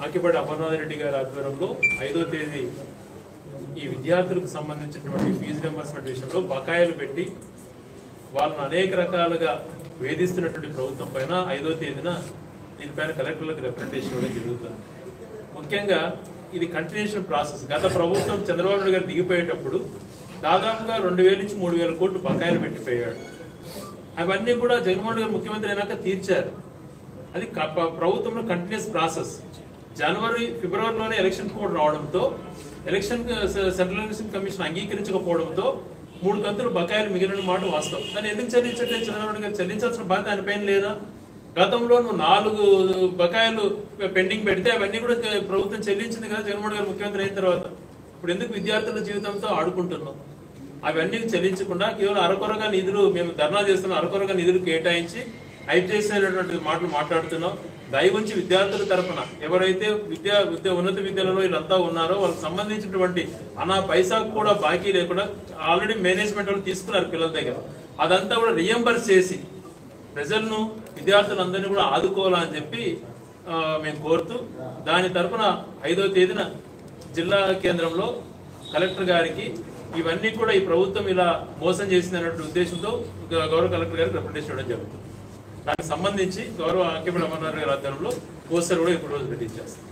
ఆకిపాటి అమర్నాథ్ రెడ్డి గారి ఆధ్వర్యంలో 5వ తేదీ ఈ విద్యార్థులకు సంబంధించినటువంటి ఫీజు రియంబర్స్మెంట్ విషయంలో బకాయిలు పెట్టి వాళ్ళని అనేక రకాలుగా వేధిస్తున్నటువంటి ప్రభుత్వం పైన 5వ తేదీన దీనిపైన కలెక్టర్లకు రిప్రజెంటేషన్ ఇవ్వడం జరుగుతుంది. ముఖ్యంగా ఇది కంటిన్యూషన్ ప్రాసెస్. గత ప్రభుత్వం చంద్రబాబు నాయుడు గారు దిగిపోయేటప్పుడు దాదాపుగా 2,000 నుంచి 3,000 కోట్లు బకాయిలు పెట్టిపోయాడు. అవన్నీ కూడా జగన్మోహన్ గారు ముఖ్యమంత్రి అయినాక తీర్చారు. అది ప్రభుత్వంలో కంటిన్యూస్ ప్రాసెస్. జనవరి ఫిబ్రవరిలోనే ఎలక్షన్ కోడ్ రావడంతో సెంట్రల్ ఎలక్షన్ కమిషన్ అంగీకరించకపోవడంతో 3 కంతులు బకాయిలు మిగిలిన మాట వాస్తవం. దాన్ని ఎందుకు చెల్లించట్లేదు చంద్రబాబు గారు? చెల్లించాల్సిన బాధ్యత ఆయన పైన లేదా? గతంలో నువ్వు 4 బకాయిలు పెండింగ్ పెడితే అవన్నీ కూడా ప్రభుత్వం చెల్లించింది కదా జగన్మోహన్ గారు ముఖ్యమంత్రి అయిన తర్వాత. ఇప్పుడు ఎందుకు విద్యార్థుల జీవితంతో ఆడుకుంటున్నాం? అవన్నీ చెల్లించకుండా కేవలం అరకొరగా నిధులు, మేము ధర్నా చేస్తున్నాం, అరకొరగా నిధులు కేటాయించి అయిపోయేటువంటి మాటలు మాట్లాడుతున్నాం. దయవుంచి విద్యార్థుల తరఫున ఎవరైతే ఉన్నత విద్యలలో వీళ్ళంతా ఉన్నారో వాళ్ళకి సంబంధించినటువంటి పైసాకు కూడా బాకీ లేకుండా ఆల్రెడీ మేనేజ్మెంట్ వాళ్ళు తీసుకున్నారు పిల్లల దగ్గర. అదంతా కూడా రియంబర్స్ చేసి ప్రజలను విద్యార్థులందరినీ కూడా ఆదుకోవాలని చెప్పి మేము కోరుతూ, దాని తరఫున 5వ తేదీన జిల్లా కేంద్రంలో కలెక్టర్ గారికి ఇవన్నీ కూడా ఈ ప్రభుత్వం ఇలా మోసం చేసిందన్నటువంటి ఉద్దేశంతో గౌరవ కలెక్టర్ గారికి రిప్రజెంటేషన్ ఇవ్వడం జరుగుతుంది. దానికి సంబంధించి గౌరవ ఆకిపాటి అమర్నాథ్ గారి ఆధ్వర్యంలో పోస్టర్ కూడా ఇప్పుడు రోజు రిలీజ్ చేస్తాం.